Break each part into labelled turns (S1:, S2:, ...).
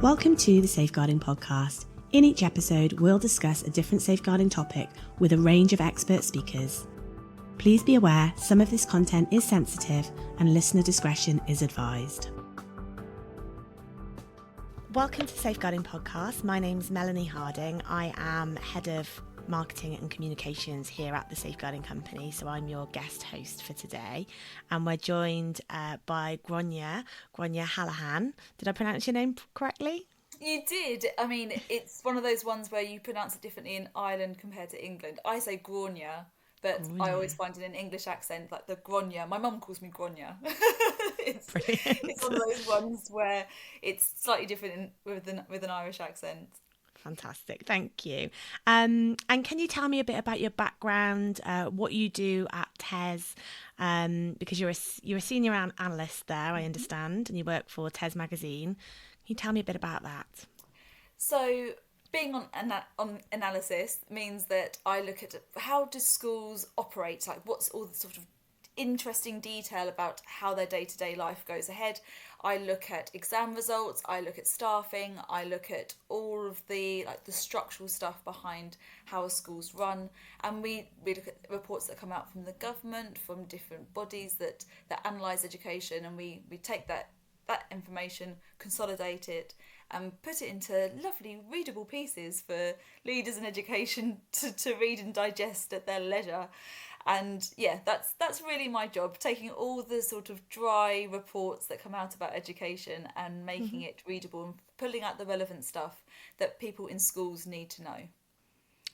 S1: Welcome to the Safeguarding Podcast. In each episode, we'll discuss a different safeguarding topic with a range of expert speakers. Please be aware some of this content is sensitive and listener discretion is advised. Welcome to Safeguarding Podcast. My name's Melanie Harding. I am Head of Marketing and Communications here at the Safeguarding Company, so I'm your guest host for today. And we're joined by Grainne Hallahan. Did I pronounce your name correctly?
S2: You did. I mean, it's one of those ones where you pronounce it differently in Ireland compared to England. I say Grainne, but I always find in an English accent, like the Grainne. My mum calls me Grainne. It's one of those ones where it's slightly different with an Irish accent.
S1: Fantastic, thank you. And can you tell me a bit about your background, what you do at Tes? Because you're a senior analyst there, I understand, and you work for Tes Magazine. Can you tell me a bit about that?
S2: So, being on analysis means that I look at how do schools operate, like what's all the sort of interesting detail about how their day-to-day life goes ahead. I look at exam results, I look at staffing, I look at all of the structural stuff behind how schools run, and we look at reports that come out from the government, from different bodies that analyse education, and we take that information, consolidate it, and put it into lovely readable pieces for leaders in education to read and digest at their leisure. And yeah, that's really my job, taking all the sort of dry reports that come out about education and making it readable and pulling out the relevant stuff that people in schools need to know.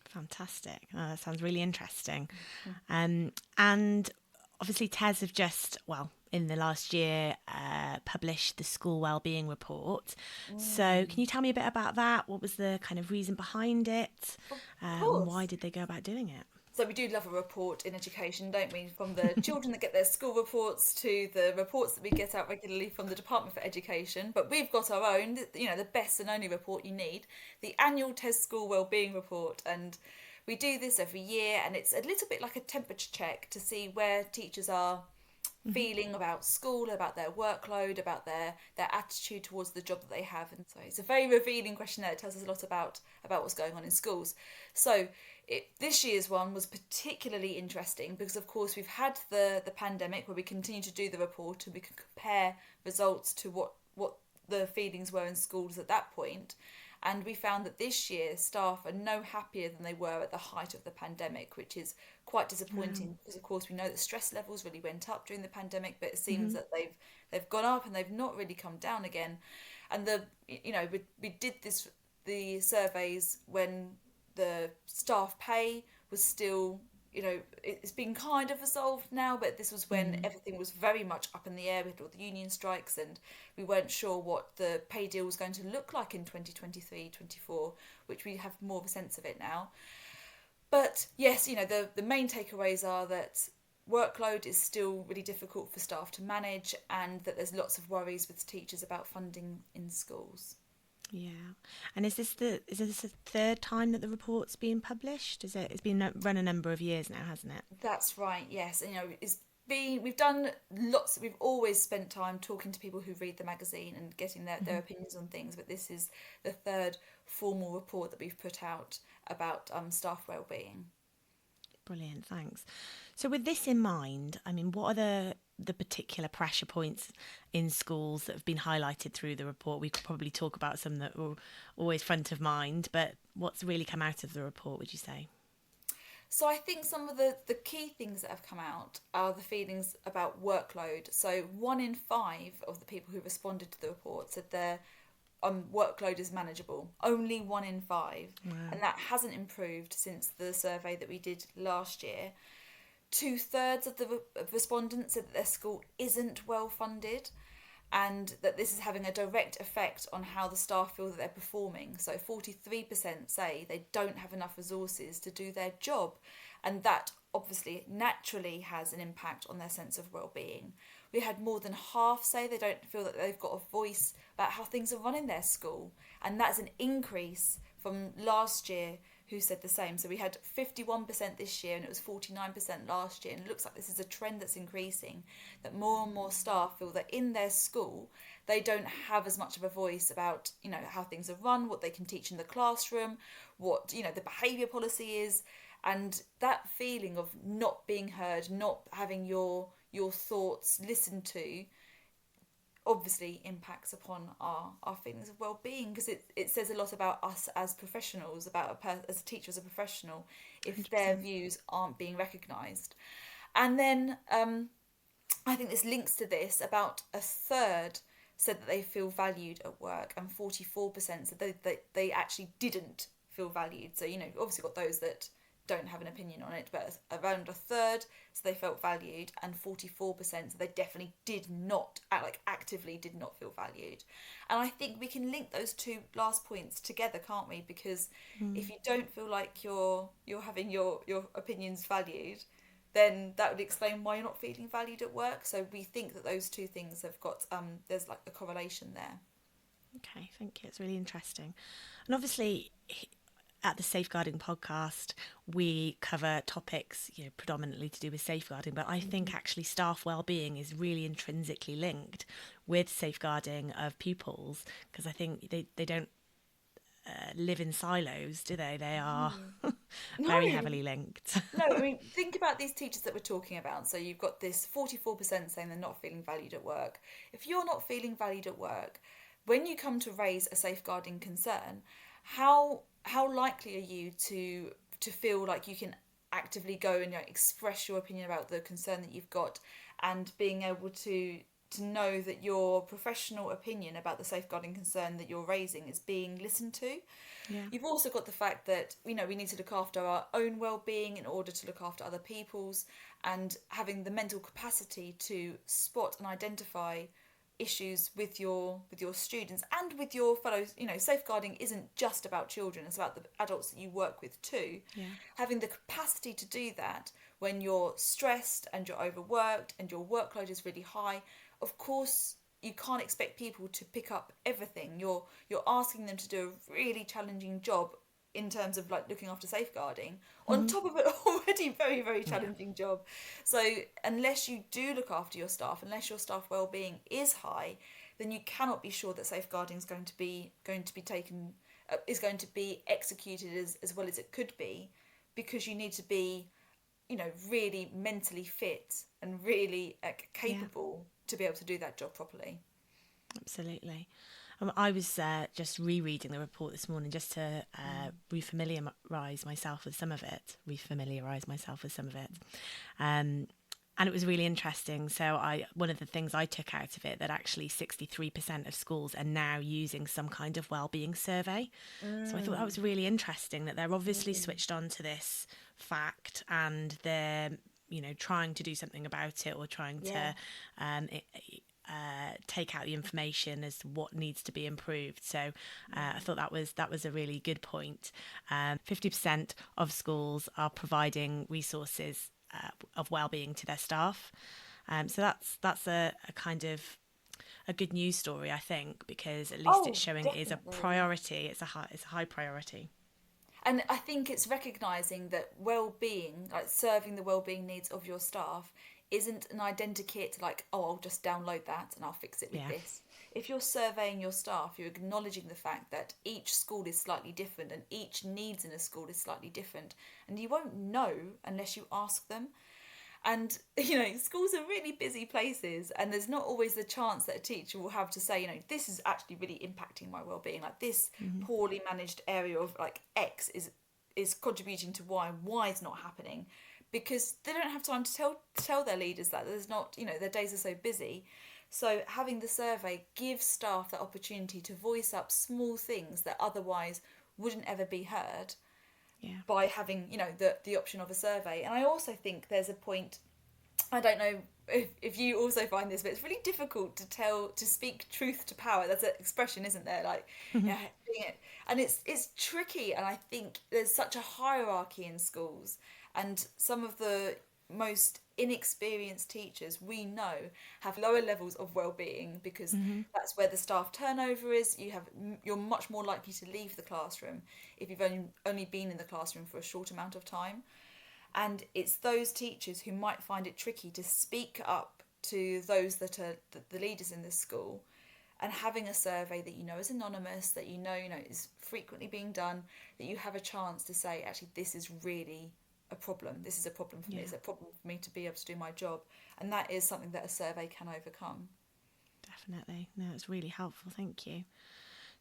S1: Fantastic. Oh, that sounds really interesting. And obviously Tes have just, in the last year, published the School Wellbeing Report. So can you tell me a bit about that? What was the kind of reason behind it? And why did they go about doing it?
S2: So we do love a report in education, don't we? From the children that get their school reports to the reports that we get out regularly from the Department for Education. But we've got our own, the best and only report you need, the annual Tes School Wellbeing Report. And we do this every year, and it's a little bit like a temperature check to see where teachers are feeling about school, about their workload, about their attitude towards the job that they have. And so it's a very revealing questionnaire. It tells us a lot about what's going on in schools. So this year's one was particularly interesting because, of course, we've had the pandemic where we continue to do the report and we can compare results to what the feelings were in schools at that point. And we found that this year staff are no happier than they were at the height of the pandemic, which is quite disappointing because, of course, we know that stress levels really went up during the pandemic, but it seems that they've gone up and they've not really come down again. And we did the surveys when the staff pay was still, it's been kind of resolved now, but this was when everything was very much up in the air with all the union strikes, and we weren't sure what the pay deal was going to look like in 2023-24, which we have more of a sense of it now. But yes, the main takeaways are that workload is still really difficult for staff to manage, and that there's lots of worries with teachers about funding in schools.
S1: Yeah, and is this the third time that the report's been published? It's been run a number of years now, hasn't it?
S2: That's right. Yes, we've done lots. We've always spent time talking to people who read the magazine and getting their opinions on things. But this is the third formal report that we've put out about staff wellbeing.
S1: Brilliant, thanks. So with this in mind, what are the particular pressure points in schools that have been highlighted through the report? We could probably talk about some that were always front of mind, but what's really come out of the report, would you say?
S2: So I think some of the key things that have come out are the feelings about workload. So 1 in 5 of the people who responded to the report said their workload is manageable. Only 1 in 5. Wow. And that hasn't improved since the survey that we did last year. 2/3 of the respondents said that their school isn't well funded, and that this is having a direct effect on how the staff feel that they're performing. So 43% say they don't have enough resources to do their job, and that obviously naturally has an impact on their sense of well-being. We had more than half say they don't feel that they've got a voice about how things are run in their school, and that's an increase from last year who said the same. So we had 51% this year and it was 49% last year. And it looks like this is a trend that's increasing, that more and more staff feel that in their school, they don't have as much of a voice about, you know, how things are run, what they can teach in the classroom, what, you know, the behaviour policy is. And that feeling of not being heard, not having your thoughts listened to, obviously impacts upon our feelings of well-being, because it says a lot about us as professionals, about as a teacher, as a professional, if
S1: 100%.
S2: their views aren't being recognised. And then I think this links to this. About a third said that they feel valued at work, and 44% said they actually didn't feel valued. So, you know, obviously got those that don't have an opinion on it, but around a third so they felt valued, and 44% so they definitely did not, like actively did not feel valued. And I think we can link those two last points together, can't we? Because if you don't feel like you're having your opinions valued, then that would explain why you're not feeling valued at work. So we think that those two things have got there's like a correlation there.
S1: Okay, thank you. It's really interesting. And obviously, at the Safeguarding podcast, we cover topics, you know, predominantly to do with safeguarding, but I think actually staff well-being is really intrinsically linked with safeguarding of pupils, because I think they don't live in silos, do they? They are very
S2: No.
S1: heavily linked.
S2: No, I mean, think about these teachers that we're talking about. So you've got this 44% saying they're not feeling valued at work. If you're not feeling valued at work, when you come to raise a safeguarding concern, how likely are you to feel like you can actively go and, you know, express your opinion about the concern that you've got, and being able to know that your professional opinion about the safeguarding concern that you're raising is being listened to?
S1: Yeah.
S2: You've also got the fact that, you know, we need to look after our own well-being in order to look after other people's, and having the mental capacity to spot and identify issues with your students and with your fellows. You know, safeguarding isn't just about children, it's about the adults that you work with too.
S1: Yeah.
S2: Having the capacity to do that when you're stressed and you're overworked and your workload is really high, of course you can't expect people to pick up everything. You're asking them to do a really challenging job in terms of like looking after safeguarding on top of an already very, very challenging job. So unless you do look after your staff, unless your staff well-being is high, then you cannot be sure that safeguarding is going to be taken is going to be executed as well as it could be, because you need to be, you know, really mentally fit and really capable to be able to do that job properly.
S1: Absolutely. I was just rereading the report this morning just to refamiliarise myself with some of it. And it was really interesting. So one of the things I took out of it, that actually 63% of schools are now using some kind of wellbeing survey. So I thought that was really interesting, that they're obviously switched on to this fact, and they're, you know, trying to do something about it, or trying to take out the information as to what needs to be improved. So I thought that was a really good point. 50% of schools are providing resources of wellbeing to their staff. So that's a kind of a good news story, I think, because at least it's showing it is a priority. It's a high priority.
S2: And I think it's recognising that well-being, like serving the well-being needs of your staff, isn't an identikit like, oh, I'll just download that and I'll fix it with this. If you're surveying your staff, you're acknowledging the fact that each school is slightly different and each needs in a school is slightly different. And you won't know unless you ask them. And, you know, schools are really busy places, and there's not always the chance that a teacher will have to say, you know, this is actually really impacting my well-being. Like this poorly managed area of like X is contributing to Y is not happening, because they don't have time to tell their leaders that. There's not, you know, their days are so busy. So having the survey gives staff that opportunity to voice up small things that otherwise wouldn't ever be heard. By having, you know, the option of a survey. And I also think there's a point, I don't know if you also find this, but it's really difficult to speak truth to power. That's an expression, isn't there? Like, and it's tricky. And I think there's such a hierarchy in schools, and some of the most inexperienced teachers we know have lower levels of well-being, because that's where the staff turnover is. You're much more likely to leave the classroom if you've only been in the classroom for a short amount of time. And it's those teachers who might find it tricky to speak up to those that are the leaders in this school, and having a survey that is anonymous, that is frequently being done, that you have a chance to say, actually, this is really a problem. This is a problem for me. It's a problem for me to be able to do my job. And that is something that a survey can overcome.
S1: Definitely. No, it's really helpful. Thank you.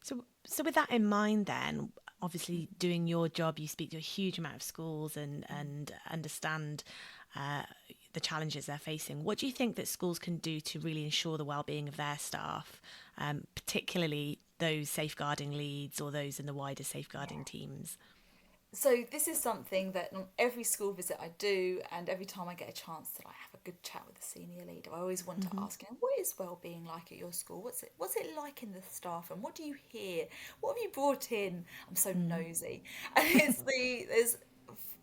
S1: So with that in mind then, obviously doing your job, you speak to a huge amount of schools and understand the challenges they're facing. What do you think that schools can do to really ensure the well-being of their staff, particularly those safeguarding leads or those in the wider safeguarding teams?
S2: So this is something that on every school visit I do, and every time I get a chance that I have a good chat with the senior leader, I always want to ask him, what is well-being like at your school? What's it like in the staff room? What do you hear? What have you brought in? I'm so nosy. And there's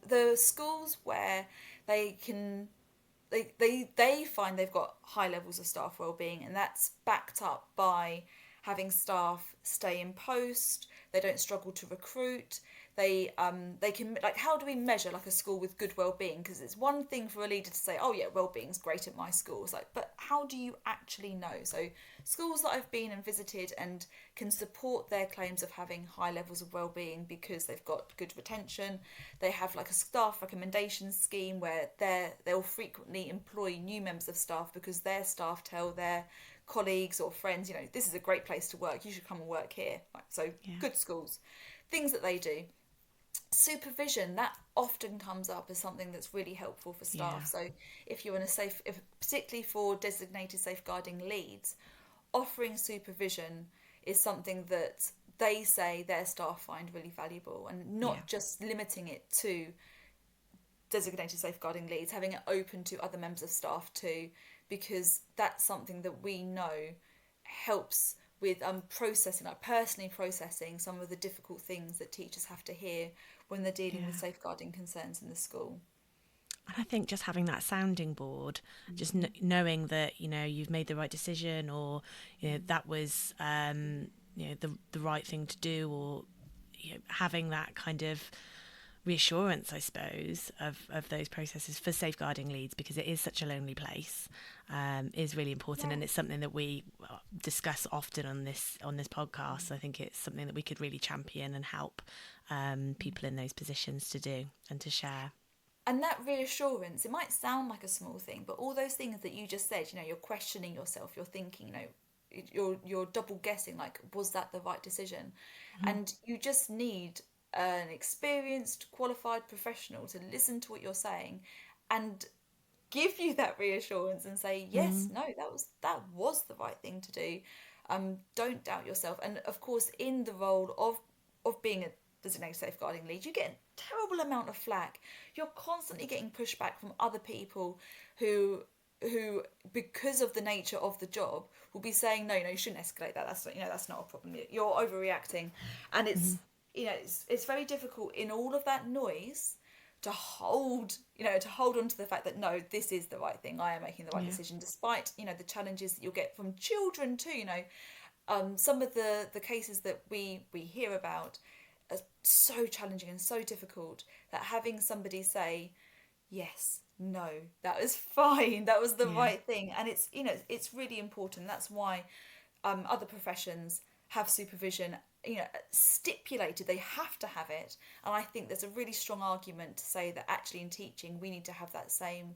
S2: the schools where they can they find they've got high levels of staff well-being, and that's backed up by having staff stay in post. They don't struggle to recruit. They can, like, how do we measure like a school with good well-being? Because it's one thing for a leader to say, oh yeah, well-being's great at my school. It's like, but how do you actually know? So schools that I've been and visited and can support their claims of having high levels of well-being because they've got good retention. They have like a staff recommendation scheme where they'll frequently employ new members of staff because their staff tell their colleagues or friends, this is a great place to work, you should come and work here. Right, so good schools. Things that they do. Supervision, that often comes up as something that's really helpful for staff. So if you're in particularly for designated safeguarding leads, offering supervision is something that they say their staff find really valuable, and not just limiting it to designated safeguarding leads, having it open to other members of staff too, because that's something that we know helps with personally processing some of the difficult things that teachers have to hear when they're dealing with safeguarding concerns in the school.
S1: And I think just having that sounding board, just knowing that you've made the right decision, or that was the right thing to do, or having that kind of reassurance, I suppose, of those processes for safeguarding leads, because it is such a lonely place, is really important. And it's something that we discuss often on this podcast. I think it's something that we could really champion and help people in those positions to do and to share.
S2: And that reassurance, it might sound like a small thing, but all those things that you just said, you're questioning yourself, you're thinking, you're double guessing, like, was that the right decision? And you just need an experienced, qualified professional to listen to what you're saying and give you that reassurance and say, yes, no, that was the right thing to do. Don't doubt yourself. And of course, in the role of being a designated safeguarding lead, you get a terrible amount of flack. You're constantly getting pushback from other people who because of the nature of the job will be saying, no, you shouldn't escalate that, that's not a problem, you're overreacting. And it's it's very difficult in all of that noise to hold on to the fact that, no, this is the right thing, I am making the right decision, despite the challenges that you'll get from children too. Some of the cases that we hear about are so challenging and so difficult that having somebody say, yes, no, that was fine, that was the right thing. And it's really important. That's why other professions have supervision stipulated, they have to have it. And I think there's a really strong argument to say that actually in teaching we need to have that same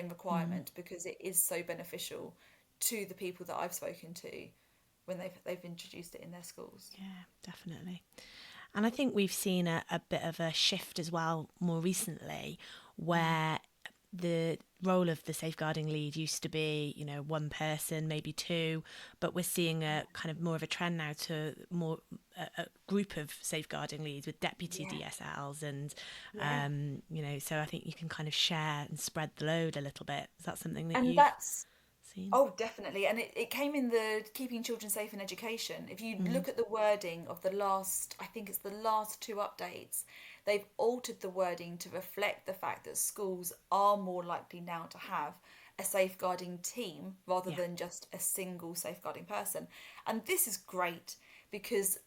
S2: requirement, because it is so beneficial to the people that I've spoken to when they've introduced it in their schools.
S1: Yeah, definitely. And I think we've seen a bit of a shift as well more recently, where the role of the safeguarding lead used to be, one person, maybe two, but we're seeing a kind of more of a trend now to more a group of safeguarding leads with deputy DSLs, and so I think you can kind of share and spread the load a little bit. Is that something that you've seen?
S2: Oh, definitely. And it came in the Keeping Children Safe in Education. If you look at the wording of I think it's the last two updates, they've altered the wording to reflect the fact that schools are more likely now to have a safeguarding team rather than just a single safeguarding person. And this is great because,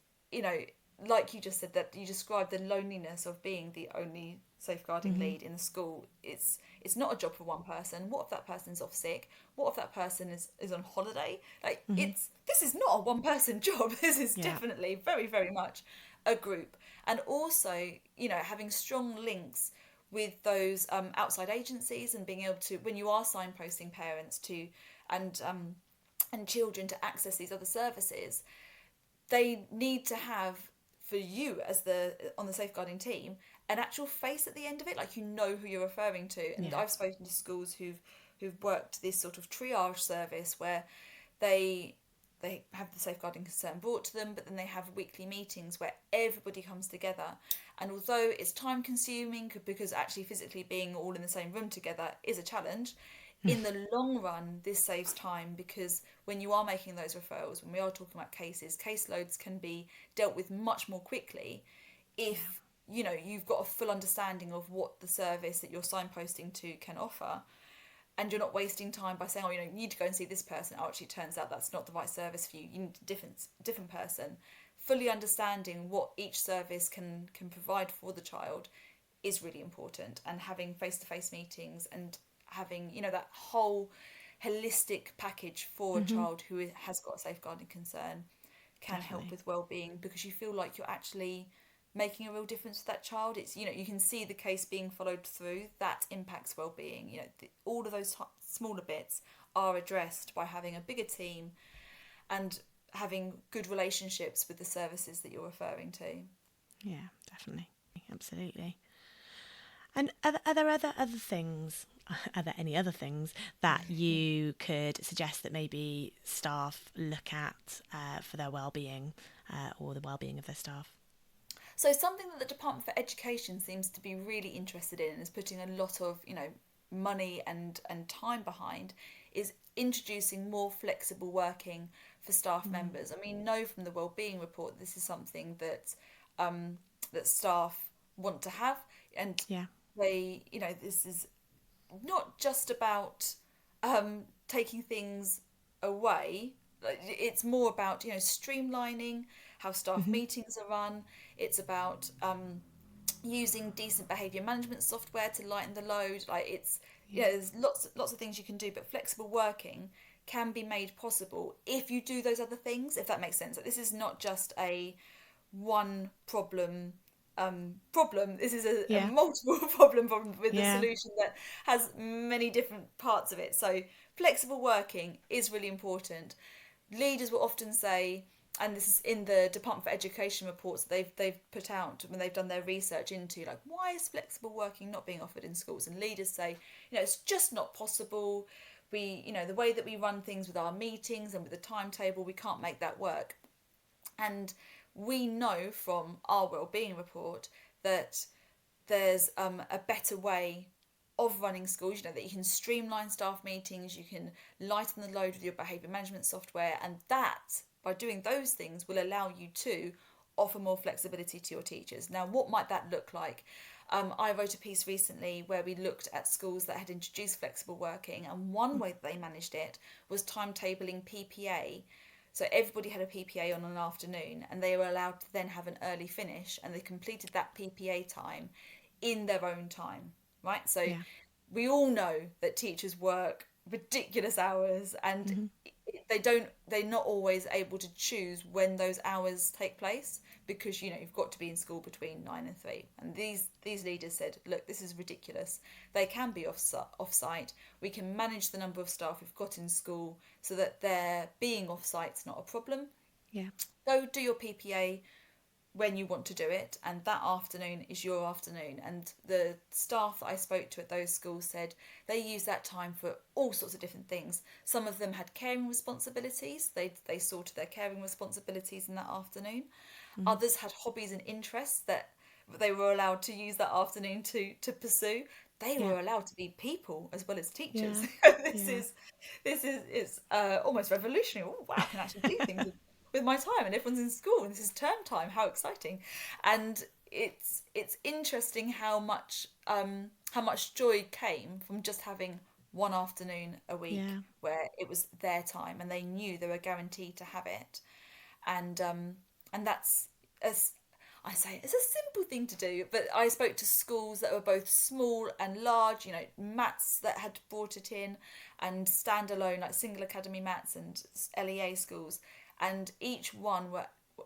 S2: like you just said, that you described the loneliness of being the only safeguarding lead in the school. It's not a job for one person. What if that person's off sick? What if that person is on holiday? Like, this is not a one person job. This is definitely very, very much a group. And also, having strong links with those outside agencies and being able to, when you are signposting parents to and children to access these other services, they need to have, for you as on the safeguarding team, an actual face at the end of it, like who you're referring to. And I've spoken to schools who've worked this sort of triage service where they have the safeguarding concern brought to them, but then they have weekly meetings where everybody comes together. And although it's time consuming because actually physically being all in the same room together is a challenge, in the long run, this saves time, because when you are making those referrals, when we are talking about cases, caseloads can be dealt with much more quickly if, you've got a full understanding of what the service that you're signposting to can offer. And you're not wasting time by saying, you need to go and see this person. Oh, actually, it turns out that's not the right service for you. You need a different person. Fully understanding what each service can provide for the child is really important. And having face-to-face meetings and having, that whole holistic package for a child who has got a safeguarding concern can help with well-being, because you feel like you're actually making a real difference to that child. It's, you can see the case being followed through. That impacts well-being. All of those smaller bits are addressed by having a bigger team and having good relationships with the services that you're referring to.
S1: Yeah, definitely. Absolutely. And are there other things, are there any other things that you could suggest that maybe staff look at for their well-being or the well-being of their staff?
S2: So something that the Department for Education seems to be really interested in and is putting a lot of, money and time behind is introducing more flexible working for staff members. And we know from the Wellbeing Report this is something that that staff want to have, and they, this is not just about taking things away. It's more about streamlining how staff meetings are run. It's about using decent behaviour management software to lighten the load. There's lots of things you can do, but flexible working can be made possible if you do those other things, if that makes sense. This is not just a one problem. This is a multiple problem with a solution that has many different parts of it. So flexible working is really important. Leaders will often say, and this is in the Department for Education reports they've put out when they've done their research into, like, why is flexible working not being offered in schools? And leaders say, it's just not possible. We, the way that we run things with our meetings and with the timetable, we can't make that work. And we know from our Wellbeing Report that there's a better way of running schools, that you can streamline staff meetings, you can lighten the load with your behaviour management software, and that, by doing those things, will allow you to offer more flexibility to your teachers. Now, what might that look like? I wrote a piece recently where we looked at schools that had introduced flexible working, and one way that they managed it was timetabling PPA. So everybody had a PPA on an afternoon, and they were allowed to then have an early finish, and they completed that PPA time in their own time, right? So we all know that teachers work ridiculous hours, and they're not always able to choose when those hours take place, because you've got to be in school between 9 and 3. And these leaders said, look, this is ridiculous. They can be off-site. We can manage the number of staff we've got in school so that their being off-site's not a problem. Go do your PPA when you want to do it, and that afternoon is your afternoon. And the staff that I spoke to at those schools said they use that time for all sorts of different things. Some of them had caring responsibilities. They sorted their caring responsibilities in that afternoon. Others had hobbies and interests that they were allowed to use that afternoon to pursue. They were allowed to be people as well as teachers. This is almost revolutionary. Oh, wow, I can actually do things with my time, and everyone's in school, and this is term time. How exciting. And it's interesting how much joy came from just having one afternoon a week
S1: Yeah.
S2: where it was their time and they knew they were guaranteed to have it, and that's as I say, it's a simple thing to do. But I spoke to schools that were both small and large, you know, mats that had brought it in, and standalone like single academy mats and LEA schools, and each one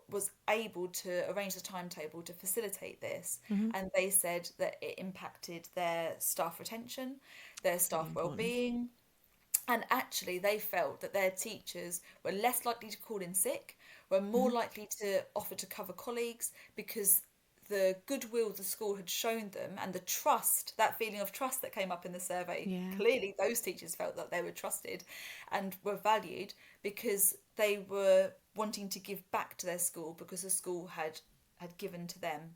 S2: was able to arrange the timetable to facilitate this,
S1: Hmm.
S2: and they said that it impacted their staff retention, their
S1: It's really
S2: staff
S1: important.
S2: well-being, and actually they felt that their teachers were less likely to call in sick, were more
S1: Hmm.
S2: likely to offer to cover colleagues, because the goodwill the school had shown them and the trust, that feeling of trust that came up in the survey,
S1: Yeah.
S2: clearly those teachers felt that they were trusted and were valued, because they were wanting to give back to their school because the school had given to them.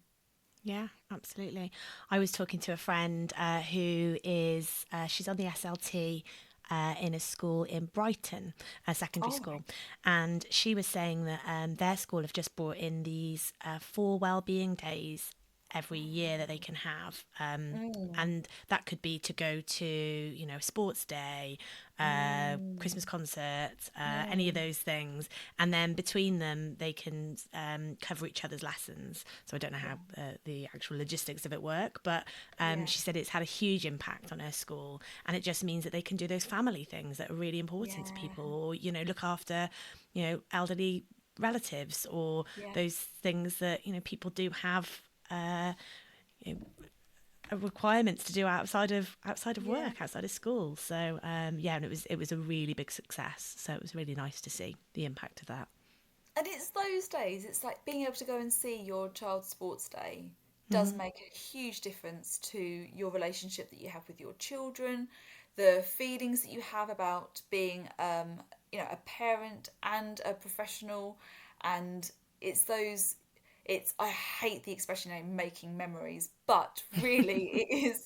S1: Yeah, absolutely. I was talking to a friend who is, she's on the SLT in a school in Brighton, a secondary
S2: Oh, right.
S1: school. And she was saying that their school have just brought in these 4 wellbeing days every year that they can have.
S2: Mm,
S1: And that could be to go to, you know, a sports day,
S2: mm,
S1: Christmas concert, any of
S2: mm.
S1: those things. And then between them, they can cover each other's lessons. So I don't know
S2: Yeah,
S1: how the actual logistics of it work, but
S2: yeah,
S1: she said it's had a huge impact on her school. And it just means that they can do those family things that are really important to
S2: yeah,
S1: people, or, you know, look after, you know, elderly relatives, or
S2: yeah,
S1: those things that, you know, people do have. You know, requirements to do outside of
S2: yeah.
S1: work, outside of school. So yeah, and it was a really big success. So it was really nice to see the impact of that.
S2: And it's those days, it's like being able to go and see your child's sports day does
S1: Hmm.
S2: make a huge difference to your relationship that you have with your children, the feelings that you have about being, you know, a parent and a professional. And it's those, it's, I hate the expression, you know, making memories, but really it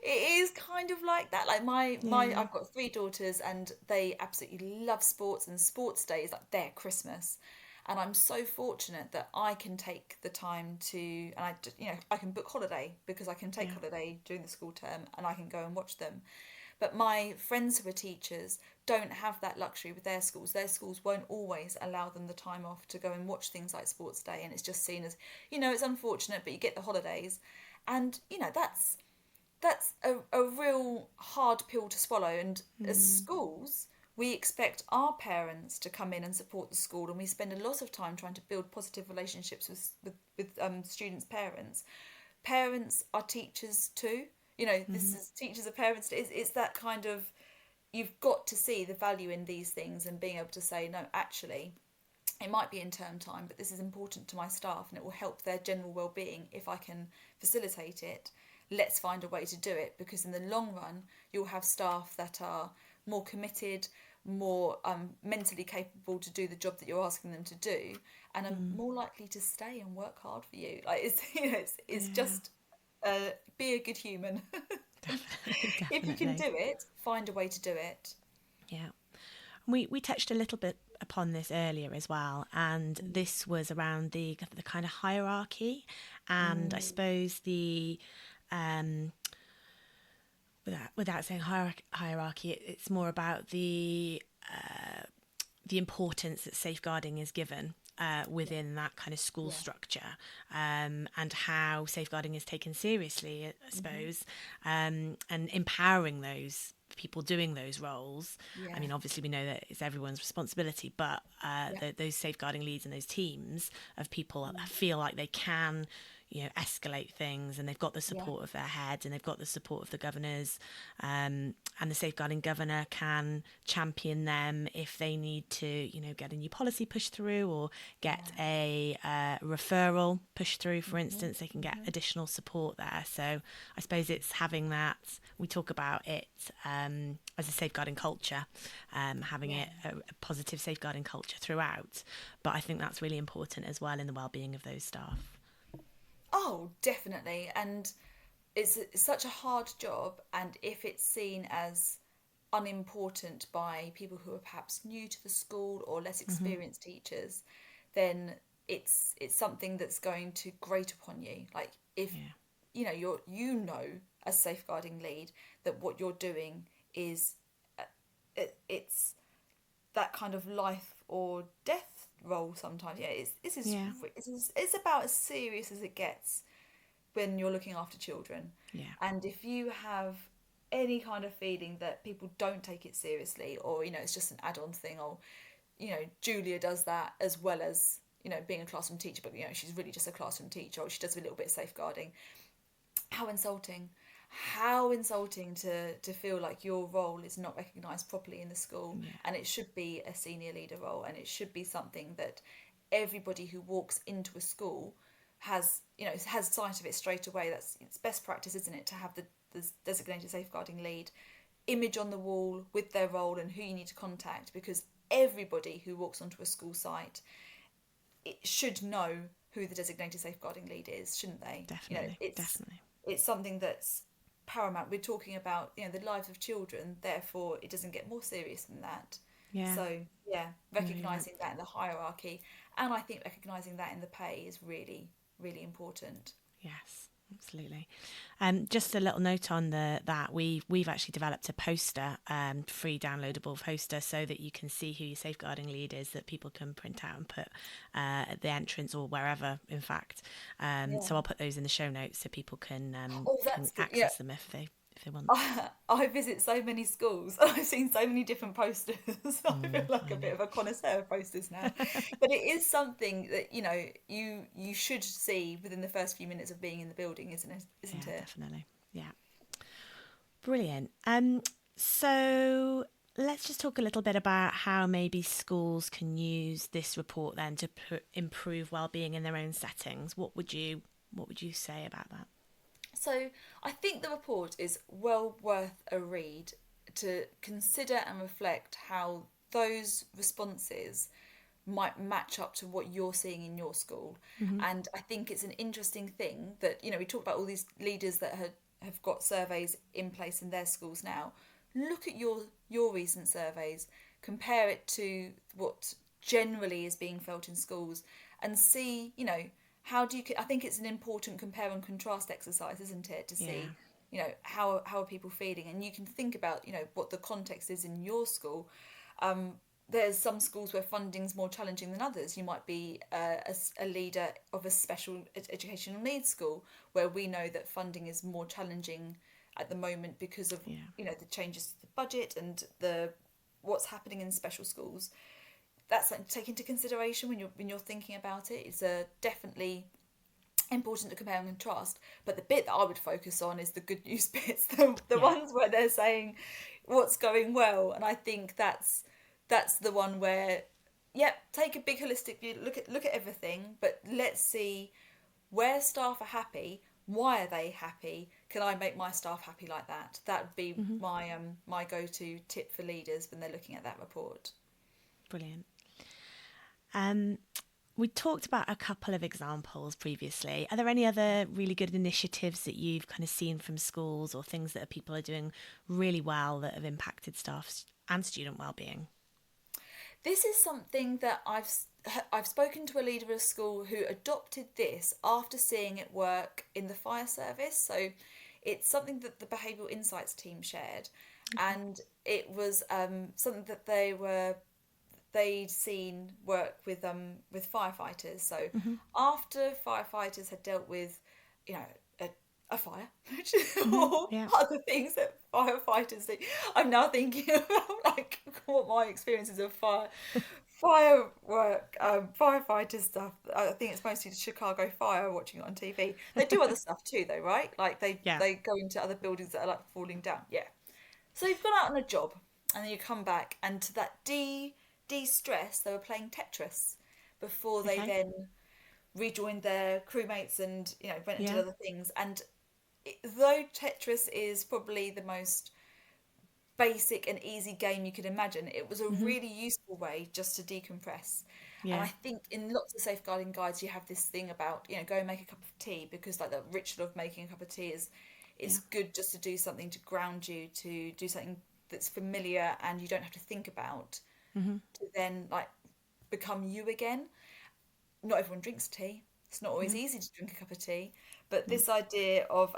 S2: is kind of like that. Like my
S1: Yeah,
S2: I've got three daughters and they absolutely love sports, and sports day is like their Christmas. And I'm so fortunate that I can take the time to, and you know, I can book holiday because I can take
S1: yeah,
S2: holiday during the school term and I can go and watch them. But my friends who are teachers don't have that luxury with their schools. Their schools won't always allow them the time off to go and watch things like sports day, and it's just seen as, you know, it's unfortunate, but you get the holidays. And you know, that's a real hard pill to swallow. And as
S1: mm,
S2: schools, we expect our parents to come in and support the school, and we spend a lot of time trying to build positive relationships with students' parents. Parents are teachers too. You know, this
S1: hmm,
S2: is teachers are parents. It's that kind of, you've got to see the value in these things and being able to say, no, actually, it might be in term time, but this is important to my staff and it will help their general well-being if I can facilitate it. Let's find a way to do it, because in the long run, you'll have staff that are more committed, more mentally capable to do the job that you're asking them to do, and are
S1: mm,
S2: more likely to stay and work hard for you. Like it's, you know, it's
S1: yeah,
S2: just be a good human.
S1: definitely,
S2: If you can
S1: definitely,
S2: do it, find a way to do it.
S1: yeah. We touched a little bit upon this earlier as well, and this was around the kind of hierarchy, and I
S2: Mm,
S1: suppose the without saying hierarchy, it's more about the importance that safeguarding is given
S2: yeah,
S1: within that kind of school
S2: yeah.
S1: structure, and how safeguarding is taken seriously, I
S2: Hmm.
S1: suppose, and empowering those people doing those roles. I
S2: Yeah,
S1: mean, obviously, we know that it's everyone's responsibility, but
S2: yeah.
S1: those safeguarding leads and those teams of people
S2: Mm,
S1: feel like they can, you know, escalate things, and they've got the
S2: yeah,
S1: support of their heads, and they've got the support of the governors, and the safeguarding governor can champion them if they need to, you know, get a new policy pushed through, or get
S2: yeah.
S1: a referral pushed through, for
S2: Hmm.
S1: instance. They can get
S2: Hmm.
S1: additional support there. So I suppose it's having that, we talk about it as a safeguarding culture, having
S2: Yeah.
S1: it a positive safeguarding culture throughout, but I think that's really important as well in the well-being of those staff.
S2: Oh, definitely. And it's such a hard job, and if it's seen as unimportant by people who are perhaps new to the school or less
S1: Hmm.
S2: experienced teachers, then it's something that's going to grate upon you. Like if you know as safeguarding lead that what you're doing is it's that kind of life or death role sometimes. It's about as serious as it gets when you're looking after children. And if you have any kind of feeling that people don't take it seriously, or it's just an add-on thing, or Julia does that as well as being a classroom teacher, but she's really just a classroom teacher, or she does a little bit of safeguarding. How insulting to feel like your role is not recognised properly in the school. And it should be a senior leader role, and it should be something that everybody who walks into a school has sight of it straight away. It's best practice, isn't it, to have the designated safeguarding lead image on the wall with their role and who you need to contact, because everybody who walks onto a school site should know who the designated safeguarding lead is, shouldn't they?
S1: Definitely.
S2: It's something that's paramount. We're talking about the lives of children, therefore it doesn't get more serious than that. So recognising that in the hierarchy, and I think recognising that in the pay is really, really important.
S1: Yes, absolutely. Just a little note on that we've actually developed a poster, free downloadable poster, so that you can see who your safeguarding lead is, that people can print out and put at the entrance or wherever, in fact. So I'll put those in the show notes so people can access them if they want.
S2: I visit so many schools. I've seen so many different posters. I feel like a bit of a connoisseur of posters now. But it is something that you should see within the first few minutes of being in the building, isn't it?
S1: Definitely. Yeah. Brilliant. So let's just talk a little bit about how maybe schools can use this report then to improve wellbeing in their own settings. What would you say about that?
S2: So I think the report is well worth a read to consider and reflect how those responses might match up to what you're seeing in your school. And I think it's an interesting thing that, we talk about all these leaders that have got surveys in place in their schools now. Look at your recent surveys, compare it to what generally is being felt in schools, and see, how do you? I think it's an important compare and contrast exercise, isn't it, to see, how are people feeling, and you can think about, what the context is in your school. There's some schools where funding's more challenging than others. You might be a leader of a special educational needs school where we know that funding is more challenging at the moment because of the changes to the budget and what's happening in special schools. That's something to take into consideration when you're thinking about it. It's definitely important to compare and contrast. But the bit that I would focus on is the good news bits, the ones where they're saying what's going well. And I think that's the one where, take a big holistic view, look at everything, but let's see where staff are happy. Why are they happy? Can I make my staff happy like that? That would be my go-to tip for leaders when they're looking at that report.
S1: Brilliant. We talked about a couple of examples previously. Are there any other really good initiatives that you've kind of seen from schools, or things that people are doing really well that have impacted staff and student wellbeing?
S2: This is something that I've spoken to a leader of a school who adopted this after seeing it work in the fire service. So it's something that the Behavioural Insights team shared, and it was something that they'd seen work with firefighters. So after firefighters had dealt with, a fire, which is all other things that firefighters do. I'm now thinking about what my experiences of firework, firefighter stuff. I think it's mostly the Chicago Fire, watching it on TV. They do other stuff too, though, right? Like they go into other buildings that are falling down. Yeah. So you've gone out on a job, and then you come back, and to that de-stress, they were playing Tetris before they then rejoined their crewmates and went and did other things. And though Tetris is probably the most basic and easy game you could imagine, it was a really useful way just to decompress. And I think in lots of safeguarding guides you have this thing about go and make a cup of tea, because the ritual of making a cup of tea is good, just to do something to ground you, to do something that's familiar and you don't have to think about, to then become you again. not everyone drinks tea. It's not always easy to drink a cup of tea. But this idea of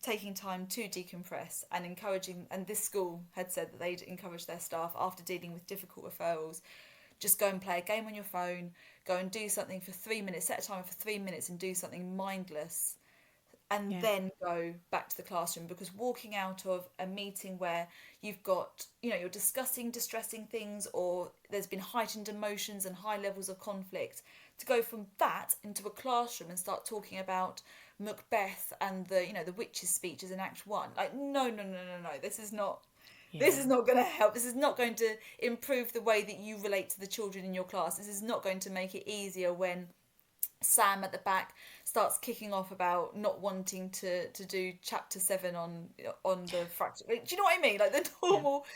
S2: taking time to decompress and encouraging, and this school had said that they'd encourage their staff after dealing with difficult referrals, just go and play a game on your phone, go and do something for 3 minutes, set a timer for 3 minutes and do something mindless, and
S1: Yeah.
S2: then go back to the classroom. Because walking out of a meeting where you've got, you're discussing distressing things, or there's been heightened emotions and high levels of conflict, to go from that into a classroom and start talking about Macbeth and the witch's speeches in Act One. Like, no, no, no, no, no. This is not. This
S1: Yeah.
S2: is not going to help. This is not going to improve the way that you relate to the children in your class. This is not going to make it easier when Sam at the back starts kicking off about not wanting to do chapter 7 on the fracture. Do you know what I mean? Like the
S1: Yeah.
S2: normal,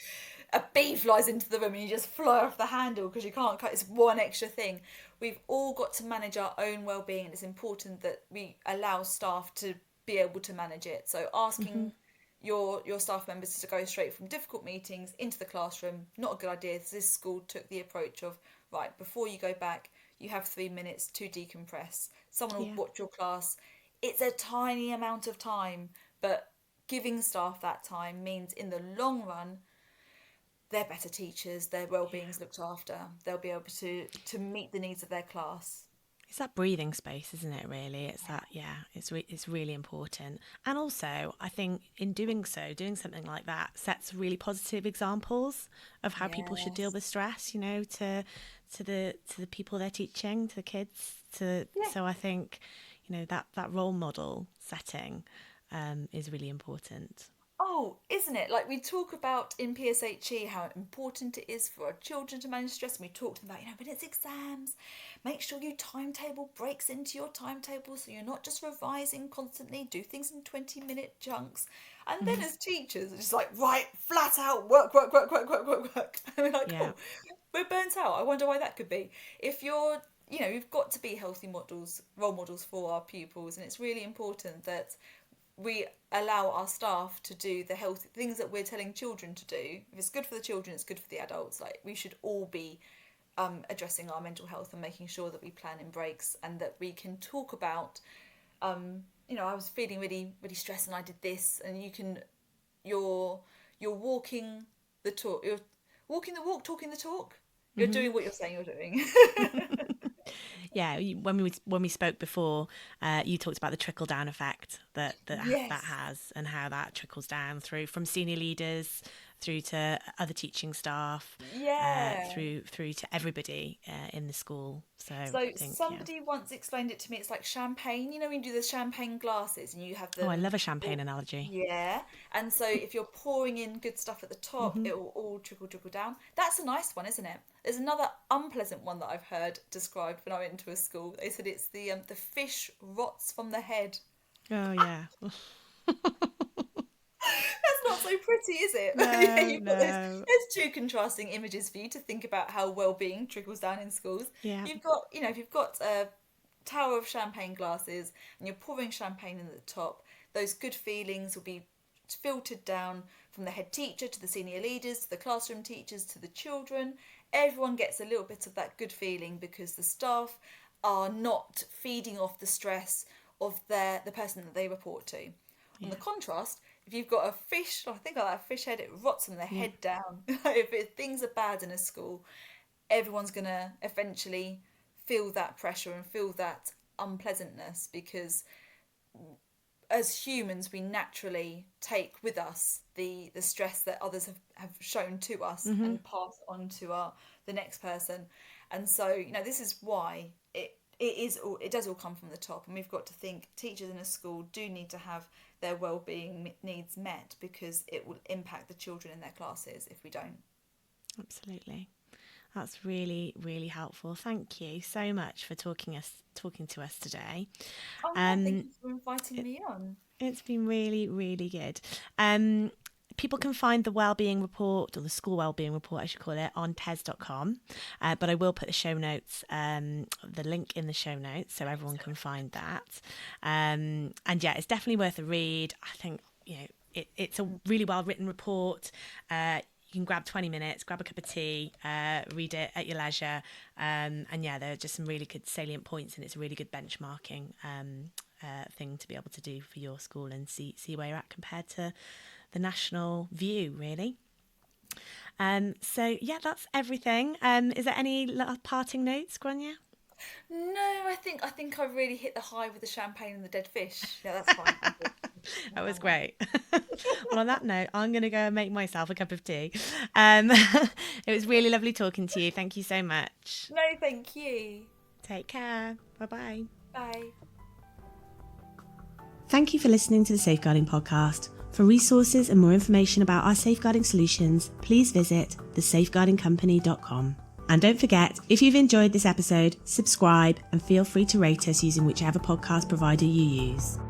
S2: a bee flies into the room and you just fly off the handle because you can't cut. It's one extra thing. We've all got to manage our own well-being, and it's important that we allow staff to be able to manage it. So asking your staff members to go straight from difficult meetings into the classroom, not a good idea. This school took the approach of, right, before you go back, you have 3 minutes to decompress. Someone will
S1: Yeah.
S2: watch your class. It's a tiny amount of time, but giving staff that time means in the long run they're better teachers, their well-being's looked after, they'll be able to meet the needs of their class.
S1: It's that breathing space, isn't it, really? It's that, it's really important. And also, I think in doing so, doing something like that sets really positive examples of how people should deal
S2: Yes.
S1: with stress, to the people they're teaching, to the kids.
S2: Yeah.
S1: So I think, that role model setting is really important.
S2: Oh, isn't it? Like we talk about in PSHE how important it is for our children to manage stress. And we talk to them about, when it's exams, make sure you timetable breaks into your timetable so you're not just revising constantly, do things in 20-minute chunks. And then as teachers, it's just like, right, flat out, work, work, work, work, work, work, work. And we're like,
S1: Yeah.
S2: oh, we're burnt out. I wonder why that could be. If you're, we've got to be healthy models, role models for our pupils. And it's really important that we allow our staff to do the healthy things that we're telling children to do. If it's good for the children, it's good for the adults. Like we should all be addressing our mental health and making sure that we plan in breaks and that we can talk about. I was feeling really, really stressed and I did this, and you're walking the talk. You're walking the walk, talking the talk. You're doing what you're saying you're doing.
S1: Yeah, when we spoke before, you talked about the trickle down effect that
S2: Yes.
S1: has, and how that trickles down through from senior leaders through to other teaching staff,
S2: Yeah.
S1: through to everybody in the school. So I
S2: So
S1: think, yeah.
S2: somebody once explained it to me. It's like champagne. When you do the champagne glasses and you have
S1: Oh, I
S2: them.
S1: love a champagne analogy.
S2: Yeah. And so if you're pouring in good stuff at the top, it will all trickle down. That's a nice one, isn't it? There's another unpleasant one that I've heard described when I went to a school. They said it's the fish rots from the head.
S1: Oh yeah.
S2: That's not so pretty, is it? Yeah,
S1: No,
S2: you've got those.
S1: no.
S2: There's two contrasting images for you to think about how well-being trickles down in schools.
S1: Yeah.
S2: You've got, if you've got a tower of champagne glasses and you're pouring champagne in at the top, those good feelings will be filtered down from the head teacher to the senior leaders to the classroom teachers to the children. Everyone gets a little bit of that good feeling because the staff are not feeding off the stress of the person that they report to. On
S1: Yeah.
S2: the contrast, if you've got a fish, I think like that fish head, it rots them their
S1: Yeah.
S2: head down. If things are bad in a school, everyone's going to eventually feel that pressure and feel that unpleasantness because as humans we naturally take with us the stress that others have shown to us and pass on to the next person. And so this is why it does all come from the top, and we've got to think teachers in a school do need to have their well-being needs met because it will impact the children in their classes if we don't.
S1: Absolutely. That's really, really helpful. Thank you so much for talking to us today.
S2: Oh no, thank
S1: Um,
S2: you for inviting me on.
S1: it's been really, really good. People can find the Wellbeing Report, or the School Wellbeing Report, I should call it, on tes.com. But I will put the show notes, the link in the show notes, so everyone can find that. And yeah, it's definitely worth a read. I think, it's a really well written report. you can grab 20 minutes, grab a cup of tea, read it at your leisure. And yeah, there are just some really good salient points, and it's a really good benchmarking thing to be able to do for your school and see where you're at compared to the national view, really. So yeah, that's everything. Is there any parting notes, Grainne?
S2: No, I think I really hit the high with the champagne and the dead fish. Yeah, that's fine.
S1: That was great. Well, on that note, I'm going to go and make myself a cup of tea. It was really lovely talking to you. Thank you so much.
S2: No, thank you.
S1: Take care. Bye-bye.
S2: Bye.
S1: Thank you for listening to the Safeguarding Podcast. For resources and more information about our safeguarding solutions, please visit thesafeguardingcompany.com. And don't forget, if you've enjoyed this episode, subscribe and feel free to rate us using whichever podcast provider you use.